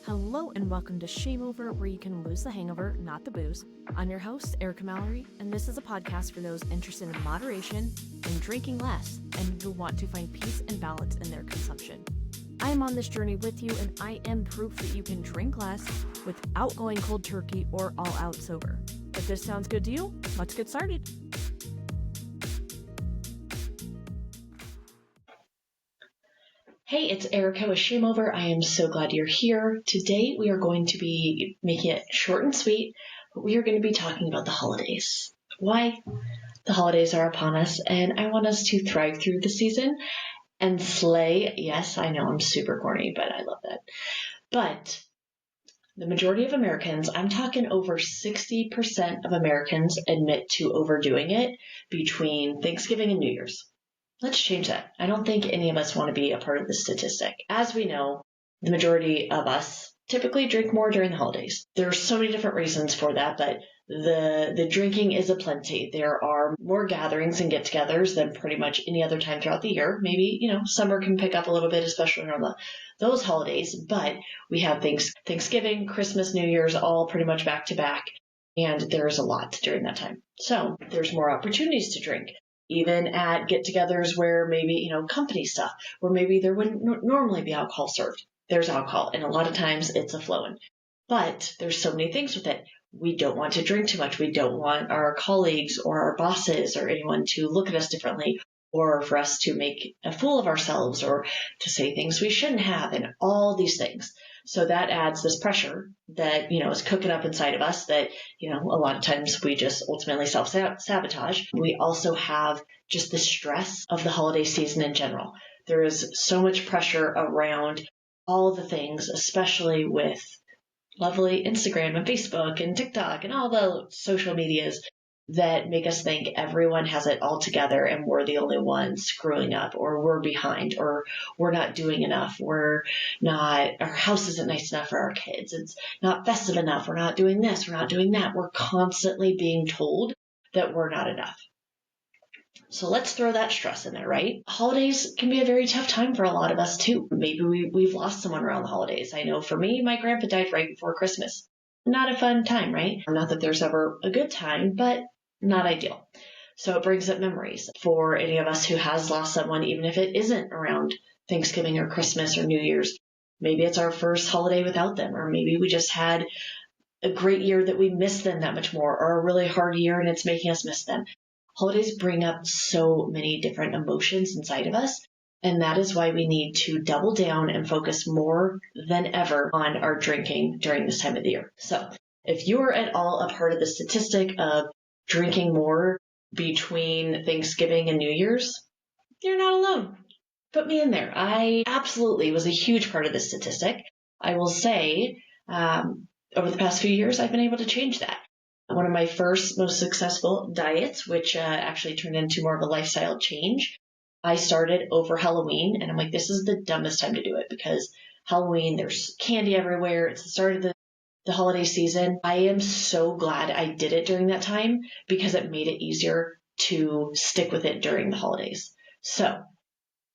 Hello and welcome to ShameOver, where you can lose the hangover, not the booze. I'm your host, Erica Mallery, and this is a podcast for those interested in moderation and drinking less, and who want to find peace and balance in their consumption. I am on this journey with you, and I am proof that you can drink less without going cold turkey or all out sober. If this sounds good to you, let's get started. Hey, it's Erica with ShameOver. I am so glad you're here. Today we are going to be making it short and sweet, but we are going to be talking about the holidays. Why? The holidays are upon us, and I want us to thrive through the season and slay. Yes, I know I'm super corny, but I love that. But the majority of Americans, I'm talking over 60% of Americans admit to overdoing it between Thanksgiving and New Year's. Let's change that. I don't think any of us want to be a part of the statistic. As we know, the majority of us typically drink more during the holidays. There are so many different reasons for that, but the drinking is aplenty. There are more gatherings and get-togethers than pretty much any other time throughout the year. Maybe, summer can pick up a little bit, especially around those holidays, but we have Thanksgiving, Christmas, New Year's, all pretty much back to back, and there's a lot during that time. So there's more opportunities to drink. Even at get-togethers where maybe, company stuff, where maybe there wouldn't normally be alcohol served. There's alcohol, and a lot of times it's a flowing. But there's so many things with it. We don't want to drink too much. We don't want our colleagues or our bosses or anyone to look at us differently, or for us to make a fool of ourselves, or to say things we shouldn't have, and all these things. So that adds this pressure that, is cooking up inside of us that, a lot of times we just ultimately self-sabotage. We also have just the stress of the holiday season in general. There is so much pressure around all the things, especially with lovely Instagram and Facebook and TikTok and all the social medias that make us think everyone has it all together and we're the only ones screwing up, or we're behind, or we're not doing enough. Our house isn't nice enough for our kids. It's not festive enough. We're not doing this. We're not doing that. We're constantly being told that we're not enough. So let's throw that stress in there, right? Holidays can be a very tough time for a lot of us too. Maybe we've lost someone around the holidays. I know for me, my grandpa died right before Christmas. Not a fun time, right? Not that there's ever a good time, but not ideal. So it brings up memories for any of us who has lost someone, even if it isn't around Thanksgiving or Christmas or New Year's. Maybe it's our first holiday without them, or maybe we just had a great year that we miss them that much more, or a really hard year and it's making us miss them. Holidays bring up so many different emotions inside of us, and that is why we need to double down and focus more than ever on our drinking during this time of the year. So if you are at all a part of the statistic of drinking more between Thanksgiving and New Year's, you're not alone. Put me in there. I absolutely was a huge part of this statistic. I will say, over the past few years, I've been able to change that. One of my first most successful diets, which actually turned into more of a lifestyle change, I started over Halloween, and I'm like, this is the dumbest time to do it, because Halloween, there's candy everywhere. It's the start of the holiday season. I am so glad I did it during that time, because it made it easier to stick with it during the holidays. So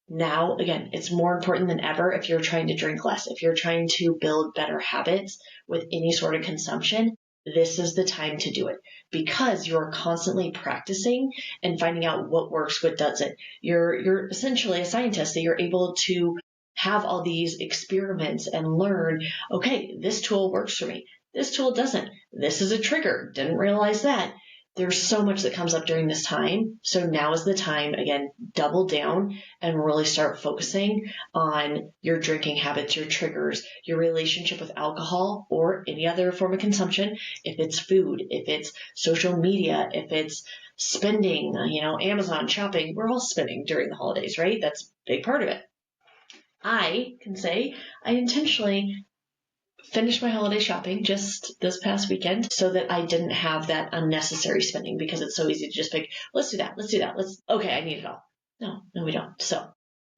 now, again, it's more important than ever if you're trying to drink less, if you're trying to build better habits with any sort of consumption. This is the time to do it, because you're constantly practicing and finding out what works, what doesn't. You're essentially a scientist, that you're able to have all these experiments and learn, okay, this tool works for me. This tool doesn't. This is a trigger. Didn't realize that. There's so much that comes up during this time. So now is the time, again, double down and really start focusing on your drinking habits, your triggers, your relationship with alcohol or any other form of consumption. If it's food, if it's social media, if it's spending, Amazon shopping, we're all spending during the holidays, right? That's a big part of it. I can say I intentionally finished my holiday shopping just this past weekend so that I didn't have that unnecessary spending, because it's so easy to just pick, let's do that. Okay, I need it all. No, we don't. So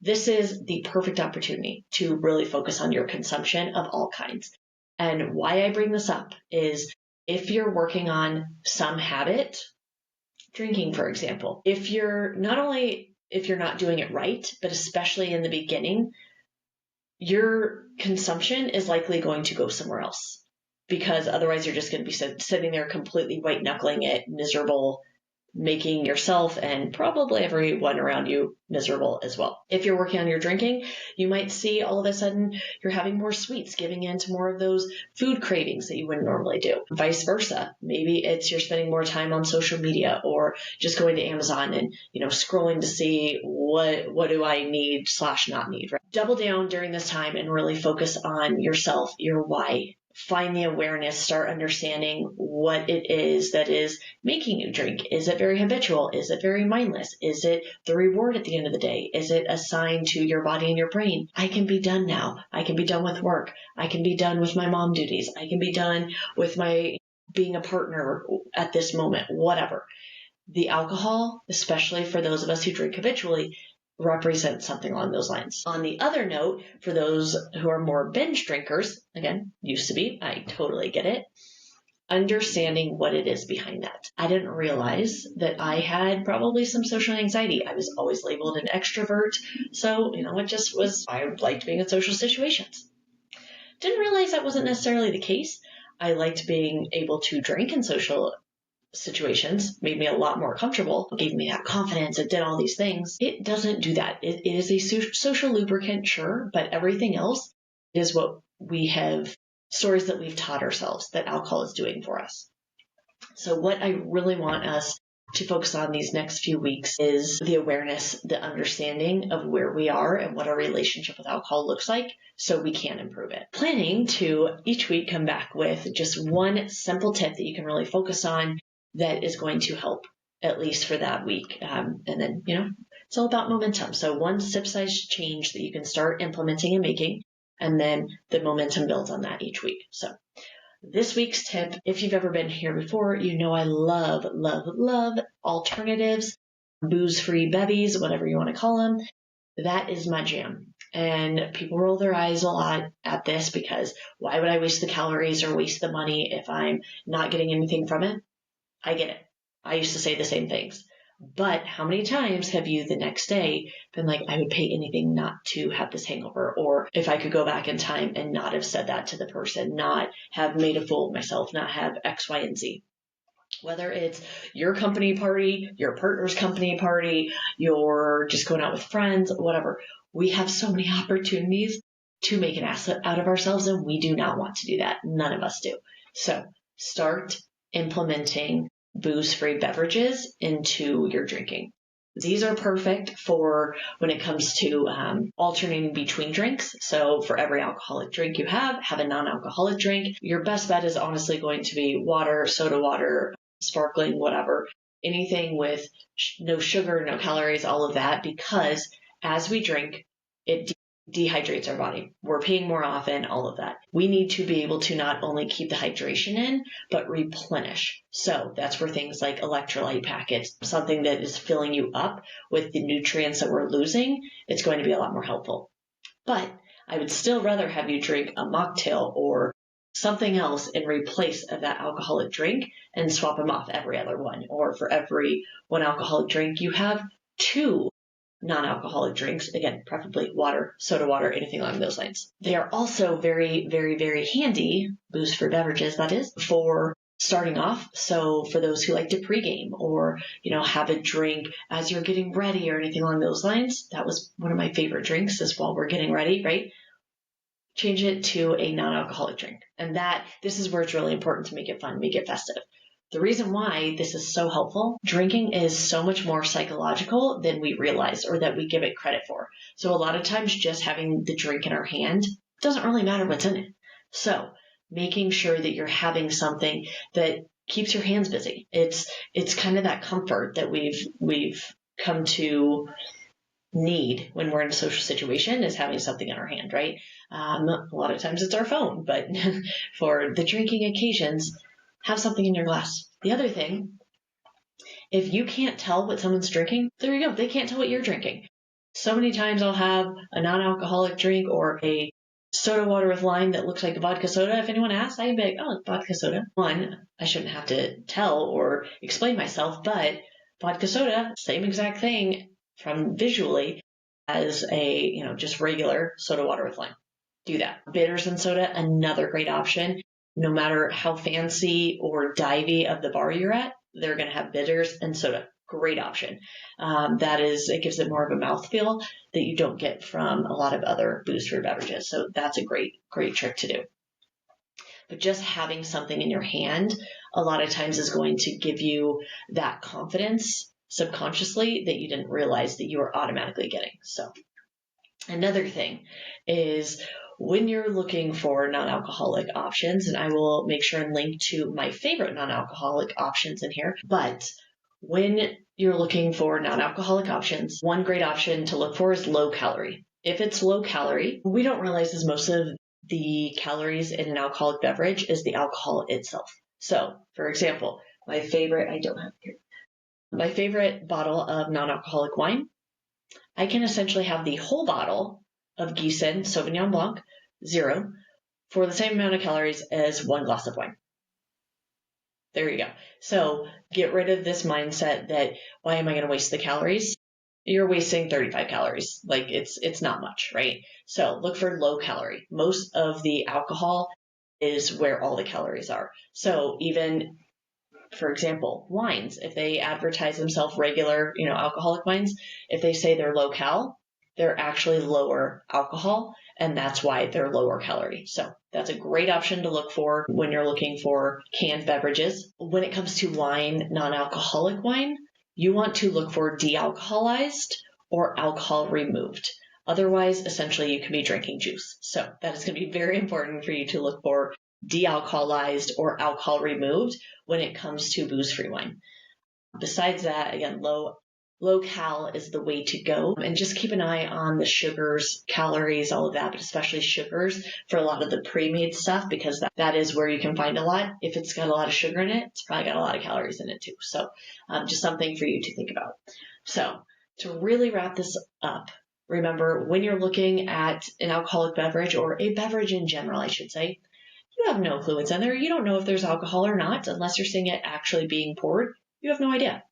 this is the perfect opportunity to really focus on your consumption of all kinds. And why I bring this up is, if you're working on some habit, drinking, for example, if you're not doing it right, but especially in the beginning, your consumption is likely going to go somewhere else, because otherwise you're just going to be sitting there completely white knuckling it, miserable, making yourself and probably everyone around you miserable as well. If you're working on your drinking, you might see all of a sudden you're having more sweets, giving in to more of those food cravings that you wouldn't normally do. Vice versa. Maybe it's you're spending more time on social media or just going to Amazon and, scrolling to see what do I need / not need. Right? Double down during this time and really focus on yourself, your why. Find the awareness, start understanding what it is that is making you drink. Is it very habitual? Is it very mindless? Is it the reward at the end of the day? Is it a sign to your body and your brain? I can be done now. I can be done with work. I can be done with my mom duties. I can be done with my being a partner at this moment, whatever. The alcohol, especially for those of us who drink habitually, represents something along those lines. On the other note, for those who are more binge drinkers, again, used to be, I totally get it, understanding what it is behind that. I didn't realize that I had probably some social anxiety. I was always labeled an extrovert, so, it just was, I liked being in social situations. Didn't realize that wasn't necessarily the case. I liked being able to drink in social situations, made me a lot more comfortable, gave me that confidence, it did all these things. It doesn't do that. It is a social lubricant, sure, but everything else is what we have, stories that we've taught ourselves that alcohol is doing for us. So what I really want us to focus on these next few weeks is the awareness, the understanding of where we are and what our relationship with alcohol looks like so we can improve it. Planning to each week come back with just one simple tip that you can really focus on that is going to help, at least for that week. And then, it's all about momentum. So one sip size change that you can start implementing and making, and then the momentum builds on that each week. So this week's tip, if you've ever been here before, I love, love, love alternatives, booze-free bevies, whatever you want to call them. That is my jam. And people roll their eyes a lot at this because why would I waste the calories or waste the money if I'm not getting anything from it? I get it. I used to say the same things. But how many times have you the next day been like, I would pay anything not to have this hangover? Or if I could go back in time and not have said that to the person, not have made a fool of myself, not have X, Y, and Z. Whether it's your company party, your partner's company party, you're just going out with friends, whatever. We have so many opportunities to make an asset out of ourselves, and we do not want to do that. None of us do. So start implementing booze-free beverages into your drinking. These are perfect for when it comes to alternating between drinks. So for every alcoholic drink you have a non-alcoholic drink. Your best bet is honestly going to be water, soda water, sparkling, whatever. Anything with no sugar, no calories, all of that, because as we drink, it dehydrates our body. We're peeing more often, all of that. We need to be able to not only keep the hydration in, but replenish. So that's where things like electrolyte packets, something that is filling you up with the nutrients that we're losing, it's going to be a lot more helpful. But I would still rather have you drink a mocktail or something else in replace of that alcoholic drink and swap them off every other one. Or for every one alcoholic drink, you have 2 non-alcoholic drinks, again, preferably water, soda water, anything along those lines. They are also very, very, very handy, booze-free beverages, that is, for starting off. So for those who like to pregame or, have a drink as you're getting ready or anything along those lines, that was one of my favorite drinks is while we're getting ready, right? Change it to a non-alcoholic drink. And this is where it's really important to make it fun, make it festive. The reason why this is so helpful, drinking is so much more psychological than we realize or that we give it credit for. So a lot of times just having the drink in our hand doesn't really matter what's in it. So making sure that you're having something that keeps your hands busy. It's kind of that comfort that we've come to need when we're in a social situation is having something in our hand, right? A lot of times it's our phone, but for the drinking occasions, have something in your glass. The other thing, if you can't tell what someone's drinking, there you go. They can't tell what you're drinking. So many times I'll have a non-alcoholic drink or a soda water with lime that looks like a vodka soda. If anyone asks, I'd be like, oh, vodka soda. One, I shouldn't have to tell or explain myself, but vodka soda, same exact thing from visually as a, just regular soda water with lime. do that. Bitters and soda, another great option. No matter how fancy or divey of the bar you're at, they're going to have bitters and soda. Great option. It gives it more of a mouthfeel that you don't get from a lot of other booze-free beverages. So that's a great trick to do. But just having something in your hand a lot of times is going to give you that confidence subconsciously that you didn't realize that you were automatically getting. So another thing is when you're looking for non-alcoholic options, and I will make sure and link to my favorite non-alcoholic options in here, but when you're looking for non-alcoholic options, one great option to look for is low calorie. If it's low calorie, we don't realize is most of the calories in an alcoholic beverage is the alcohol itself. So, for example, my favorite bottle of non-alcoholic wine, I can essentially have the whole bottle of Gießen Sauvignon Blanc, 0, for the same amount of calories as one glass of wine. There you go. So get rid of this mindset that, why am I going to waste the calories? You're wasting 35 calories. Like it's not much, right? So look for low calorie. Most of the alcohol is where all the calories are. So even, for example, wines, if they advertise themselves regular, alcoholic wines, if they say they're low cal, they're actually lower alcohol, and that's why they're lower calorie. So that's a great option to look for when you're looking for canned beverages. When it comes to wine, non-alcoholic wine, you want to look for de-alcoholized or alcohol removed. Otherwise, essentially, you can be drinking juice. So that is going to be very important for you to look for de-alcoholized or alcohol removed when it comes to booze-free wine. Besides that, again, low cal is the way to go. And just keep an eye on the sugars, calories, all of that, but especially sugars for a lot of the pre-made stuff, because that is where you can find a lot. If it's got a lot of sugar in it, it's probably got a lot of calories in it too. So just something for you to think about. So to really wrap this up, remember, when you're looking at an alcoholic beverage, or a beverage in general, I should say, you have no clue what's in there. You don't know if there's alcohol or not unless you're seeing it actually being poured. You have no idea.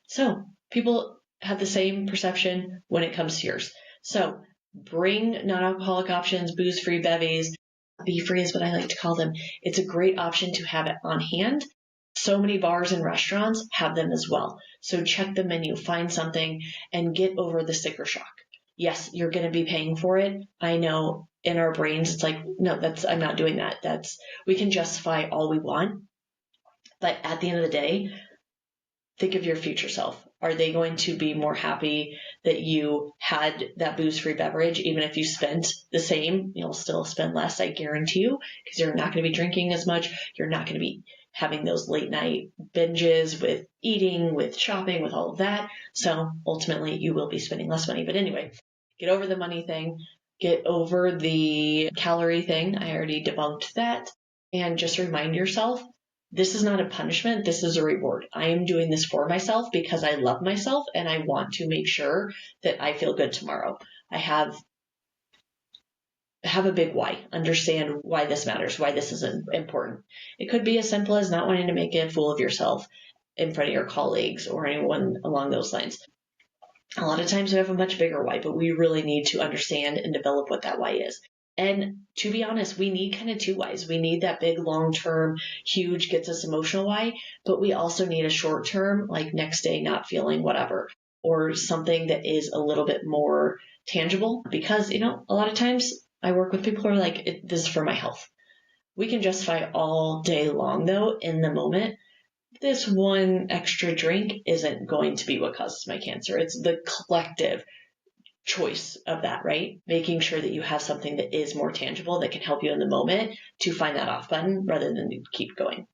So people have the same perception when it comes to yours. So bring non-alcoholic options, booze-free bevies, bee-free is what I like to call them. It's a great option to have it on hand. So many bars and restaurants have them as well. So check the menu, find something, and get over the sticker shock. Yes, you're going to be paying for it. I know in our brains, it's like, no, I'm not doing that. We can justify all we want. But at the end of the day, think of your future self. Are they going to be more happy that you had that booze-free beverage? Even if you spent the same, you'll still spend less, I guarantee you, because you're not going to be drinking as much. You're not going to be having those late night binges with eating, with shopping, with all of that. So ultimately, you will be spending less money. But anyway, get over the money thing. Get over the calorie thing. I already debunked that. And just remind yourself, this is not a punishment. This is a reward. I am doing this for myself because I love myself and I want to make sure that I feel good tomorrow. I have a big why. Understand why this matters, why this is important. It could be as simple as not wanting to make a fool of yourself in front of your colleagues or anyone along those lines. A lot of times we have a much bigger why, but we really need to understand and develop what that why is. And to be honest, we need kind of two whys. We need that big, long-term, huge, gets us emotional why, but we also need a short-term, like next day not feeling whatever, or something that is a little bit more tangible. Because, a lot of times I work with people who are like, this is for my health. We can justify all day long, though, in the moment. This one extra drink isn't going to be what causes my cancer. It's the collective choice of that, right? Making sure that you have something that is more tangible that can help you in the moment to find that off button rather than keep going.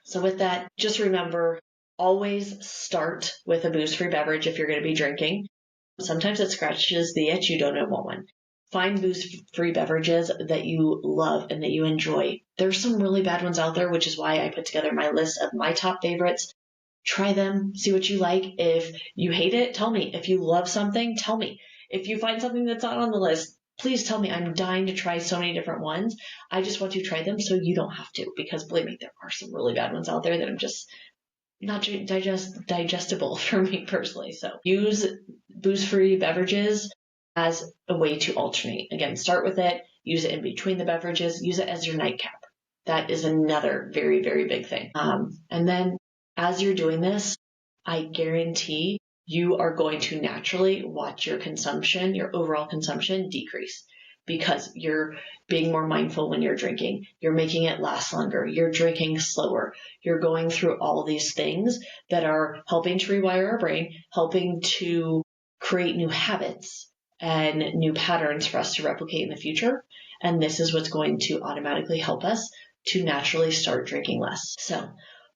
So with that, just remember, always start with a booze-free beverage if you're going to be drinking. Sometimes it scratches the itch, you don't want one. Find booze-free beverages that you love and that you enjoy. There's some really bad ones out there, which is why I put together my list of my top favorites. Try them, see what you like. If you hate it, tell me. If you love something, tell me. If you find something that's not on the list, please tell me. I'm dying to try so many different ones. I just want you to try them so you don't have to, because believe me, there are some really bad ones out there that I'm just not digestible for me personally. So use booze-free beverages as a way to alternate. Again, start with it. use it in between the beverages, use it as your nightcap. That is another very, very big thing. And then as you're doing this, I guarantee you are going to naturally watch your consumption, your overall consumption decrease, because you're being more mindful when you're drinking. You're making it last longer. You're drinking slower. You're going through all these things that are helping to rewire our brain, helping to create new habits and new patterns for us to replicate in the future. And this is what's going to automatically help us to naturally start drinking less. So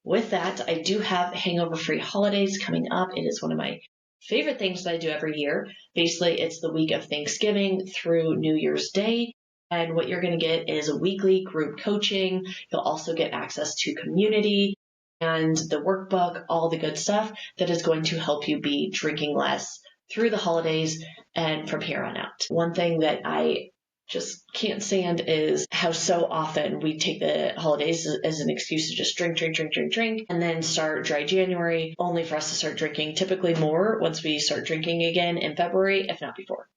with that, I do have hangover-free holidays coming up. It is one of my favorite things that I do every year. Basically, it's the week of Thanksgiving through New Year's Day. And what you're going to get is a weekly group coaching. You'll also get access to community and the workbook, all the good stuff that is going to help you be drinking less through the holidays and from here on out. One thing that I just can't stand is how so often we take the holidays as an excuse to just drink, and then start dry January, only for us to start drinking typically more once we start drinking again in February, if not before.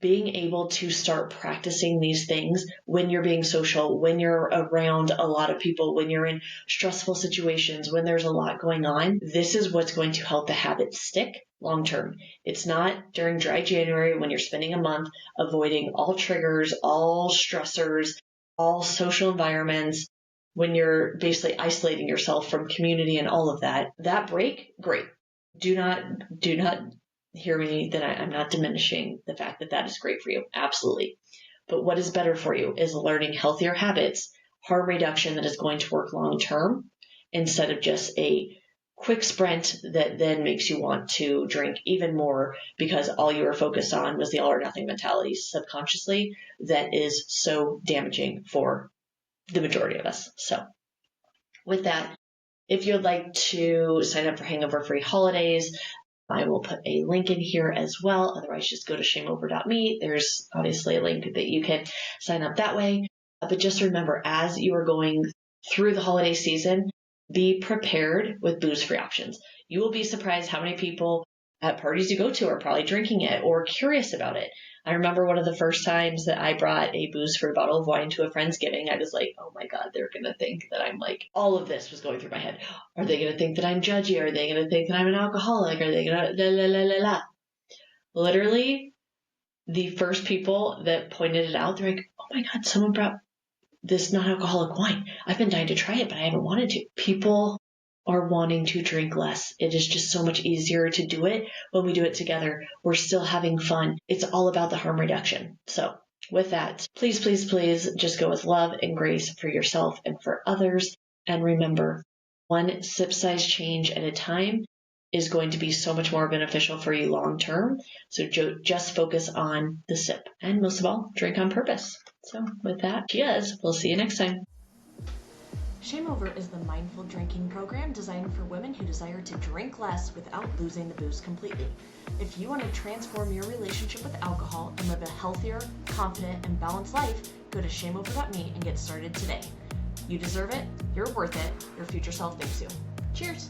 Being able to start practicing these things when you're being social, when you're around a lot of people, when you're in stressful situations, when there's a lot going on, this is what's going to help the habit stick long term. It's not during dry January when you're spending a month avoiding all triggers, all stressors, all social environments, when you're basically isolating yourself from community and all of that. That break, great. Do not hear me that I'm not diminishing the fact that that is great for you. Absolutely. But what is better for you is learning healthier habits, harm reduction that is going to work long term, instead of just a quick sprint that then makes you want to drink even more because all you were focused on was the all or nothing mentality subconsciously that is so damaging for the majority of us. So with that, if you'd like to sign up for hangover free holidays, I will put a link in here as well. Otherwise, just go to shameover.me. There's obviously a link that you can sign up that way. But just remember, as you are going through the holiday season, be prepared with booze-free options. You will be surprised how many people at parties you go to are probably drinking it or curious about it. I remember one of the first times that I brought a booze-free bottle of wine to a Friendsgiving, I was like, oh my God, they're going to think that I'm like, all of this was going through my head. Are they going to think that I'm judgy? Are they going to think that I'm an alcoholic? Are they going to la, la, la, la, la? Literally, the first people that pointed it out, they're like, oh my God, someone brought this non-alcoholic wine. I've been dying to try it, but I haven't wanted to. People are wanting to drink less. It is just so much easier to do it when we do it together. We're still having fun. It's all about the harm reduction. So with that, please, please, please just go with love and grace for yourself and for others. And remember, one sip size change at a time is going to be so much more beneficial for you long term. So just focus on the sip. And most of all, drink on purpose. So with that, cheers. We'll see you next time. ShameOver is the mindful drinking program designed for women who desire to drink less without losing the booze completely. If you want to transform your relationship with alcohol and live a healthier, confident, and balanced life, go to shameover.me and get started today. You deserve it, you're worth it, your future self thanks you. Cheers!